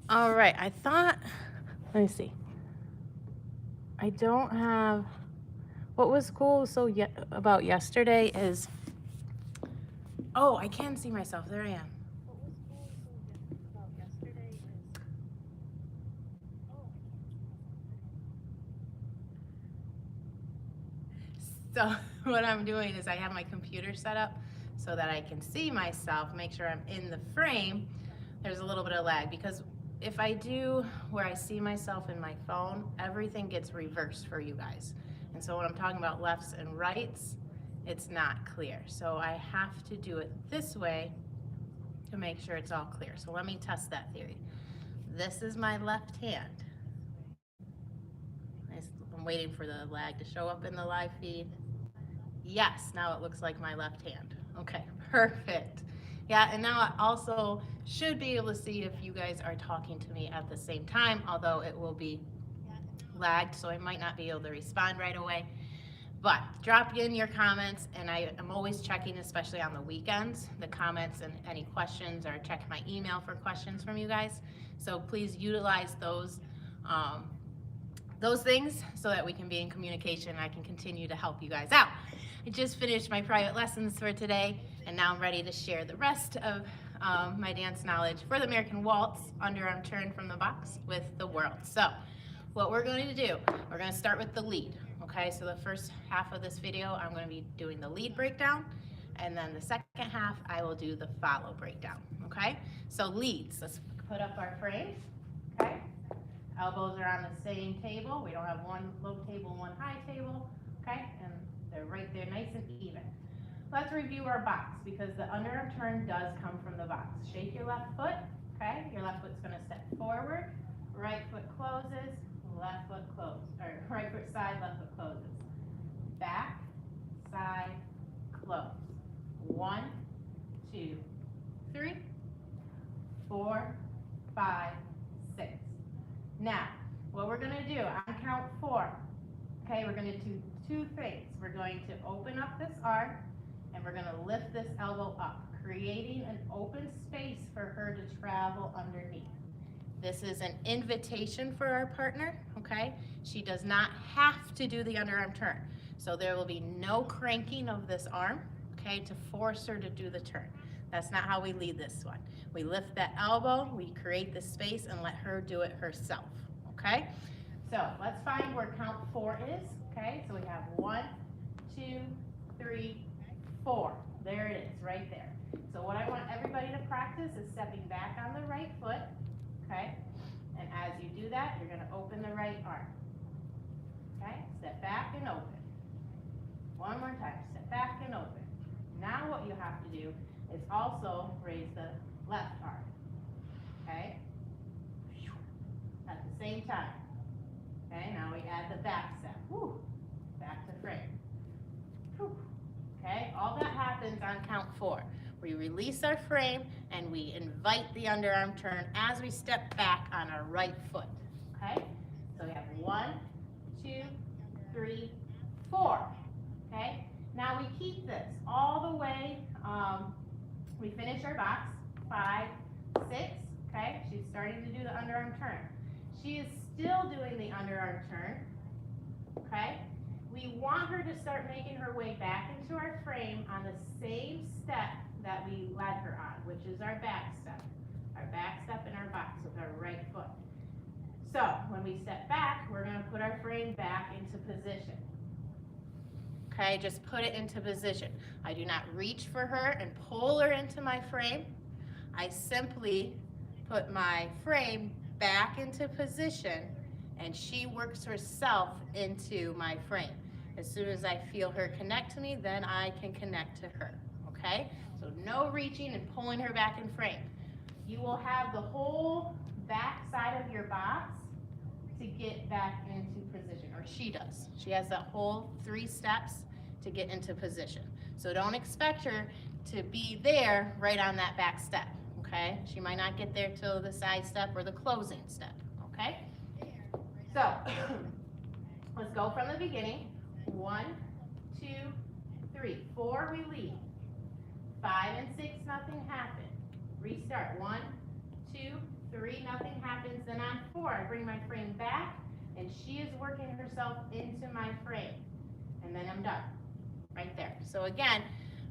All right, I thought, let me see. I don't have, what was cool about yesterday is, oh, I can see myself. There I am. So what I'm doing is I have my computer set up so that I can see myself, make sure I'm in the frame. There's a little bit of lag because if I do where I see myself in my phone, everything gets reversed for you guys. And so when I'm talking about lefts and rights, it's not clear. So I have to do it this way to make sure it's all clear. So let me test that theory. This is my left hand. I'm waiting for the lag to show up in the live feed. Yes, now it looks like my left hand. Okay, perfect. Yeah, and now I also should be able to see if you guys are talking to me at the same time, although it will be lagged, so I might not be able to respond right away. But drop in your comments, and I am always checking, especially on the weekends, the comments and any questions, or check my email for questions from you guys. So please utilize those things so that we can be in communication and I can continue to help you guys out. I just finished my private lessons for today, and now I'm ready to share the rest of my dance knowledge for the American Waltz underarm turn from the box with the world. So what we're going to do, we're going to start with the lead. Okay, so the first half of this video, I'm going to be doing the lead breakdown, and then the second half, I will do the follow breakdown. Okay, so leads, let's put up our frames. Okay, elbows are on the same table. We don't have one low table, one high table. Okay, and they're right there nice and even. Let's review our box because the underarm turn does come from the box. Shake your left foot. Okay, your left foot's going to step forward. Right foot closes. Left foot closes. Or right foot side, left foot closes. Back, side, close. 1, 2, 3, 4, 5, 6. Now, what we're going to do on count 4, okay, we're going to do 2 things. We're going to open up this arm, and we're going to lift this elbow up, creating an open space for her to travel underneath. This is an invitation for our partner, okay? She does not have to do the underarm turn. So there will be no cranking of this arm, okay, to force her to do the turn. That's not how we lead this one. We lift that elbow, we create the space, and let her do it herself, okay? So let's find where count 4 is, okay? So we have 1, 2, 3, 4. There it is, right there. So what I want everybody to practice is stepping back on the right foot, okay? And as you do that, you're going to open the right arm, okay? Step back and open. One more time, step back and open. Now what you have to do is also raise the left arm, okay? At the same time. Okay, now we add the back step. Whew. Back to frame. Whew. Okay, all that happens on count 4. We release our frame and we invite the underarm turn as we step back on our right foot. Okay, so we have 1, 2, 3, 4. Okay, now we keep this all the way. We finish our box. 5, 6. Okay, she's starting to do the underarm turn. She is still doing the underarm turn, okay? We want her to start making her way back into our frame on the same step that we led her on, which is our back step. Our back step in our box with our right foot. So when we step back, we're going to put our frame back into position. Okay, just put it into position. I do not reach for her and pull her into my frame. I simply put my frame back into position and she works herself into my frame. As soon as I feel her connect to me, then I can connect to her, okay? So no reaching and pulling her back in frame. You will have the whole back side of your box to get back into position, or she does. She has that whole 3 steps to get into position. So don't expect her to be there right on that back step, okay? She might not get there till the side step or the closing step, okay? So let's go from the beginning. 1, 2, 3, 4, we lead. 5 and 6, nothing happened. Restart. 1, 2, 3, nothing happened. happens, then on 4, I bring my frame back, and she is working herself into my frame. And then I'm done, right there. So again,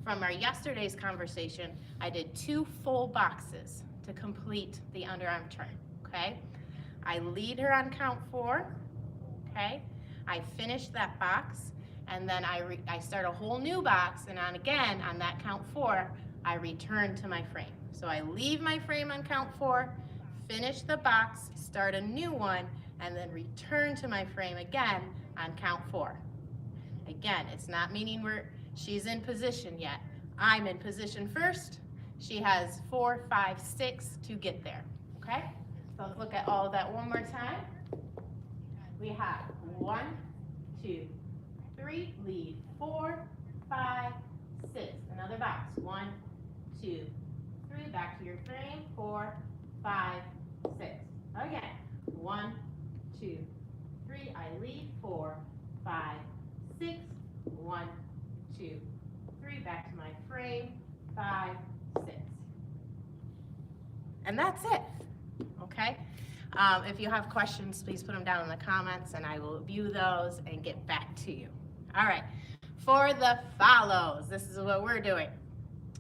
from our yesterday's conversation, I did 2 full boxes to complete the underarm turn, okay? I lead her on count 4, okay? I finish that box, and then I start a whole new box, and again, on that count 4, I return to my frame. So I leave my frame on count 4, finish the box, start a new one, and then return to my frame again on count 4. Again, it's not meaning she's in position yet. I'm in position first. She has 4, 5, 6 to get there, okay? So let's look at all of that one more time. We have 1, 2, 3, lead, 4, 5, 6. Another box, 1, 2, 3, back to your frame, 4, 5, 6. Again, 1, 2, 3, I lead, 4, 5, 6, 1, 2, 3, back to my frame, 5, 6. And that's it, okay? If you have questions, please put them down in the comments and I will view those and get back to you. All right, for the follows, this is what we're doing,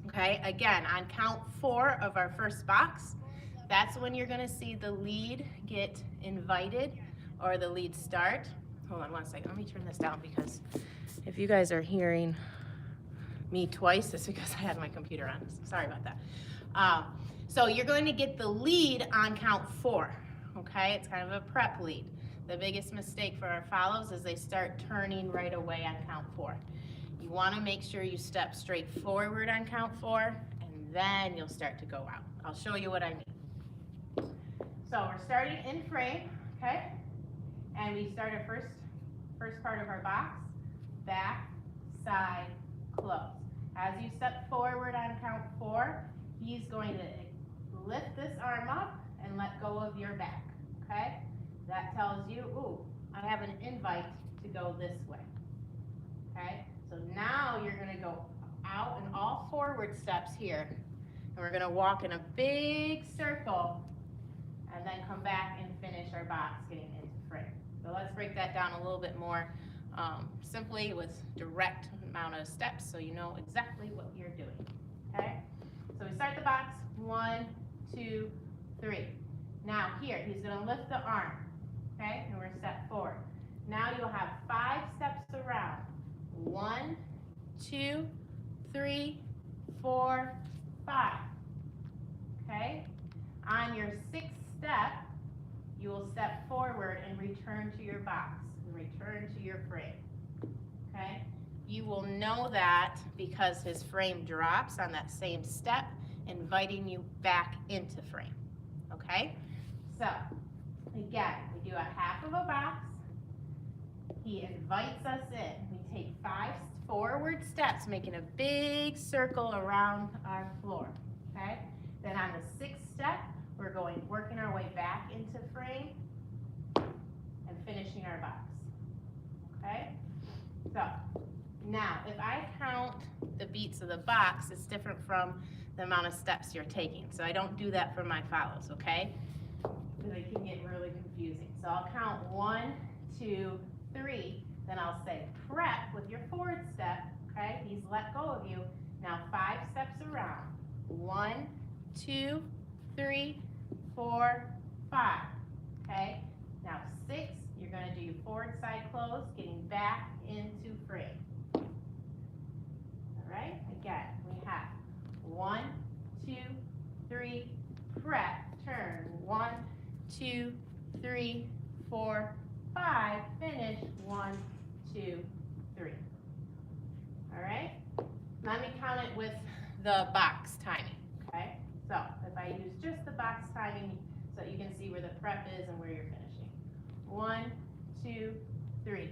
okay? Again, on count 4 of our first box, that's when you're gonna see the lead get invited or the lead start. Hold on one second, let me turn this down because if you guys are hearing me twice, it's because I had my computer on. Sorry about that. So you're going to get the lead on count 4, okay? It's kind of a prep lead. The biggest mistake for our follows is they start turning right away on count 4. You want to make sure you step straight forward on count 4, and then you'll start to go out. I'll show you what I mean. So we're starting in frame, okay? And we start our first part of our box, back, side, close. As you step forward on count 4, he's going to lift this arm up and let go of your back, okay? That tells you, ooh, I have an invite to go this way, okay? So now you're gonna go out in all forward steps here, and we're gonna walk in a big circle and then come back and finish our box getting into frame. So let's break that down a little bit more simply with direct amount of steps so you know exactly what you're doing, okay? So we start the box, 1, 2, 3. Now here, he's gonna lift the arm, okay? And we're step forward. Now you'll have 5 steps around. 1, 2, 3, 4, 5, okay? On your 6th step, you will step forward and return to your box, and return to your frame, okay? You will know that because his frame drops on that same step, inviting you back into frame, okay? So, again, we do a half of a box. He invites us in. We take 5 forward steps, making a big circle around our floor, okay? Then on the 6th step, we're working our way back into frame and finishing our box, okay? So, now, if I count the beats of the box, it's different from the amount of steps you're taking. So I don't do that for my follows, okay? Because it can get really confusing. So I'll count 1, 2, 3, then I'll say prep with your forward step, okay? He's let go of you. Now 5 steps around. 1, 2, 3, 4, 5, okay? Now 6, you're gonna do your forward side close, getting back into frame. All right, again, we have 1, 2, 3, prep, turn, 1, 2, 3, 4, 5, finish, 1, 2, 3. All right, let me count it with the box timing, okay? So if I use just the box timing so you can see where the prep is and where you're finishing. 1, 2, 3,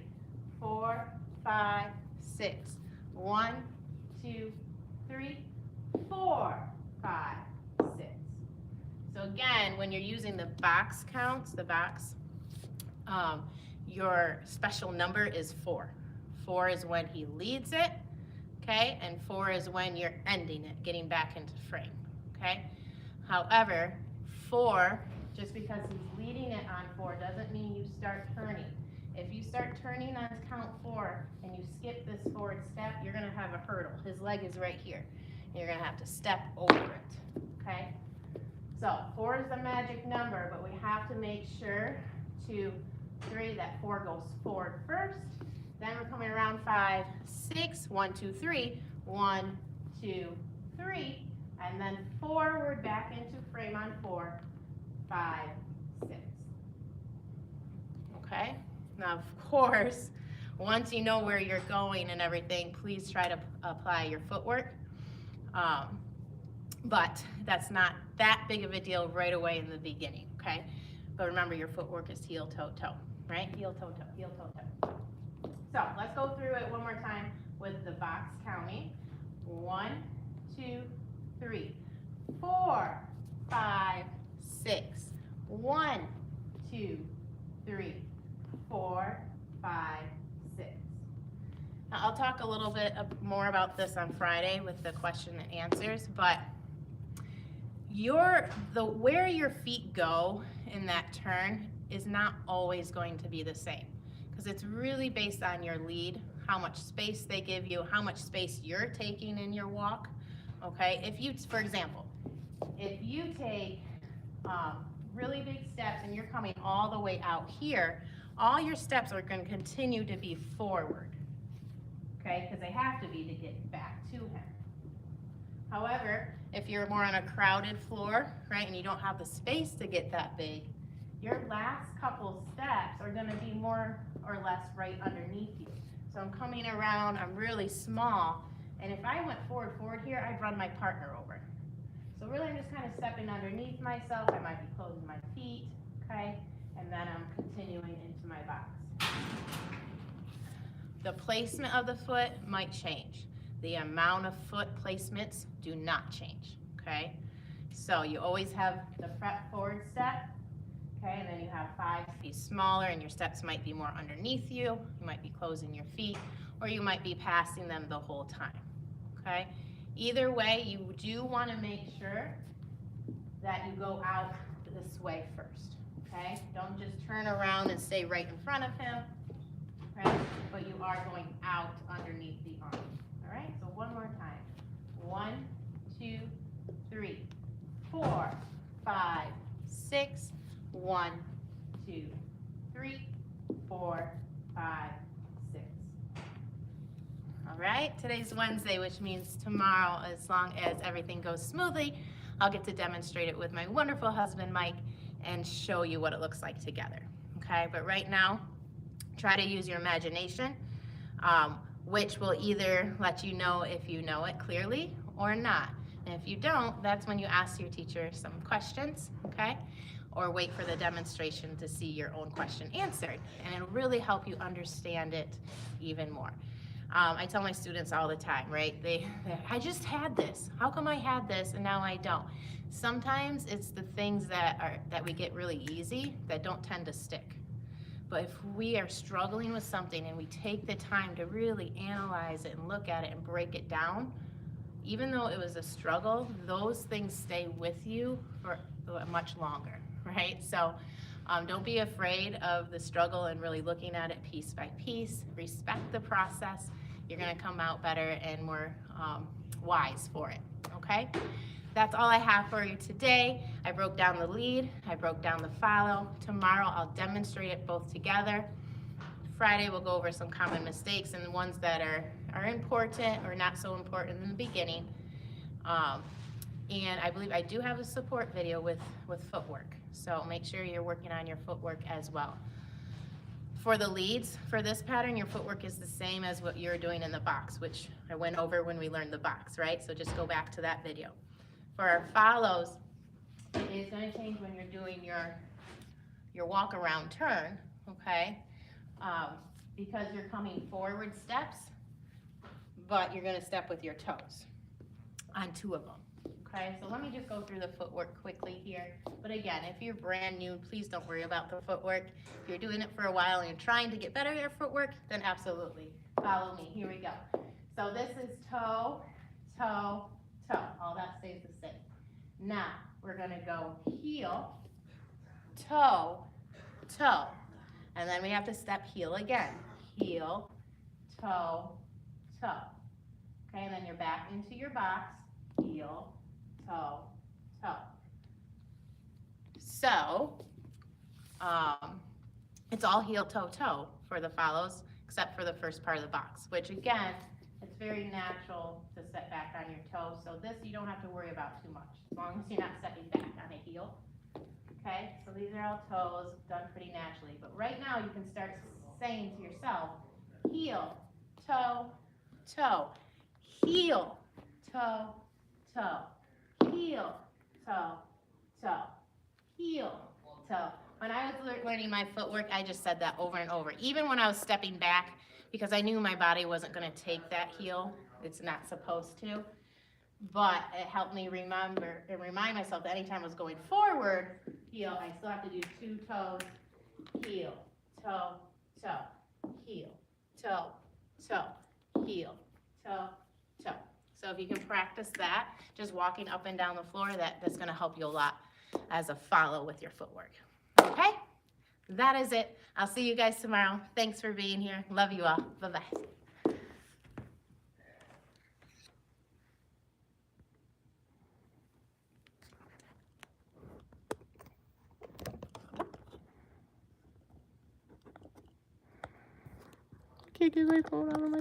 4, 5, 6. 1, 2, 3, 4, 5, 6. So again, when you're using the box counts, your special number is 4. 4 is when he leads it, okay? And 4 is when you're ending it, getting back into frame, okay? However, 4 Just because he's leading it on 4 doesn't mean you start turning. If you start turning on count 4 and you skip this forward step, you're gonna have a hurdle. His leg is right here. You're gonna have to step over it, okay? So 4 is the magic number, but we have to make sure 2, 3, that 4 goes forward first. Then we're coming around 5, 6, 1, 2, 3, 1, 2, 3, and then forward back into frame on 4, 5, 6. Okay? Now, of course, once you know where you're going and everything, please try to apply your footwork. But that's not that big of a deal right away in the beginning, okay? But remember, your footwork is heel, toe, toe, right? Heel, toe, toe, heel, toe, toe. So let's go through it one more time with the box counting. 1, 2, 3, 4, 5, 6. 1, 2, 3, 4, 5, 6. Now, I'll talk a little bit more about this on Friday with the question and answers, but where your feet go in that turn is not always going to be the same, because it's really based on your lead, how much space they give you, how much space you're taking in your walk, okay? If you, for example, if you take really big steps and you're coming all the way out here, all your steps are going to continue to be forward, okay? Because they have to be to get back to him. However, if you're more on a crowded floor, right, and you don't have the space to get that big, your last couple steps are going to be more or less right underneath you. So I'm coming around, I'm really small, and if I went forward here, I'd run my partner over. So really I'm just kind of stepping underneath myself. I might be closing my feet, okay, and then I'm continuing into my box. The placement of the foot might change. The amount of foot placements do not change, okay? So you always have the prep forward step, okay, and then you have 5 feet smaller and your steps might be more underneath you. You might be closing your feet, or you might be passing them the whole time, okay? Either way, you do want to make sure that you go out this way first, okay? Don't just turn around and stay right in front of him, okay? But you are going out underneath the arm. All right, so one more time. 1, 2, 3, 4, 5, 6. 1, 2, 3, 4, 5, 6. All right, today's Wednesday, which means tomorrow, as long as everything goes smoothly, I'll get to demonstrate it with my wonderful husband, Mike, and show you what it looks like together. Okay, but right now, try to use your imagination. Which will either let you know if you know it clearly or not. And if you don't, that's when you ask your teacher some questions, okay? Or wait for the demonstration to see your own question answered. And it'll really help you understand it even more. I tell my students all the time, right? I just had this. How come I had this and now I don't? Sometimes it's the things that we get really easy that don't tend to stick. But if we are struggling with something and we take the time to really analyze it and look at it and break it down, even though it was a struggle, those things stay with you for much longer, right? So don't be afraid of the struggle and really looking at it piece by piece. Respect the process. You're gonna come out better and more wise for it, okay? That's all I have for you today. I broke down the lead, I broke down the follow. Tomorrow I'll demonstrate it both together. Friday we'll go over some common mistakes and the ones that are important or not so important in the beginning. And I believe I do have a support video with footwork. So make sure you're working on your footwork as well. For the leads, for this pattern, your footwork is the same as what you're doing in the box, which I went over when we learned the box, right? So just go back to that video. For our follows, it is going to change when you're doing your walk around turn, okay? Because you're coming forward steps, but you're going to step with your toes on 2 of them, okay? So let me just go through the footwork quickly here. But again, if you're brand new, please don't worry about the footwork. If you're doing it for a while and you're trying to get better at your footwork, then absolutely follow me. Here we go. So this is toe, toe, toe. All that stays the same. Now we're going to go heel, toe, toe. And then we have to step heel again. Heel, toe, toe. Okay, and then you're back into your box. Heel, toe, toe. So, it's all heel, toe, toe for the follows, except for the first part of the box, which again, it's very natural to set back on your toes. So this you don't have to worry about too much, as long as you're not stepping back on a heel. Okay, so these are all toes, done pretty naturally. But right now you can start saying to yourself, heel, toe, toe, heel, toe, toe, heel, toe, toe, heel, toe. When I was learning my footwork, I just said that over and over, even when I was stepping back, because I knew my body wasn't going to take that heel. It's not supposed to. But it helped me remember and remind myself that anytime I was going forward, heel, I still have to do two toes, heel, toe, toe, heel, toe, toe, heel, toe, toe. So if you can practice that, just walking up and down the floor, that's going to help you a lot as a follow with your footwork. Okay? That is it. I'll see you guys tomorrow. Thanks for being here. Love you all. Bye-bye. Can't get my phone out of my